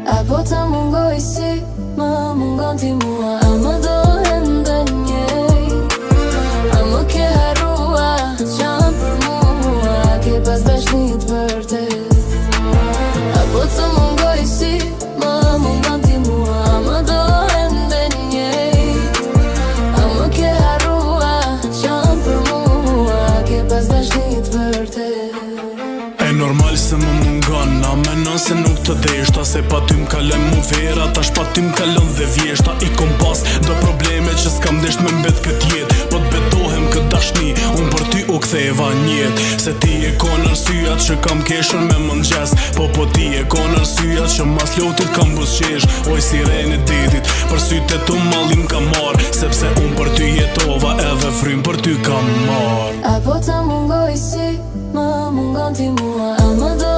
Apo të mungoj si më mungon ti mua. A më dohen ndë njejt, a më ke harrua qanë për mua. A ke pas dashnit vërtet. Apo të mungoj si më mungon ti mua. A më dohen ndë njejt, a më ke harrua qanë për mua. A ke pas dashnit vërtet. E normal se më mungon, a menon se nuk të deshta. Se pa ty m'kalem mu vera, tash pa ty m'kalon dhe vjeshta. I kom pas do probleme që s'kam desht me mbet kët jet. Po t'betohem kët dashni, unë për ty u ktheva njet. Se ti e kon arsyat që kam keshur me mëngjes. Po ti e kon arsyat që mas lotit kam busqesh. Oj sirene ditit, për sytë e tu mallim kam marr. Sepse unë për ty jetova edhe frym për ty kam marr. Apo të mungoj si më mungon ti mua. A më do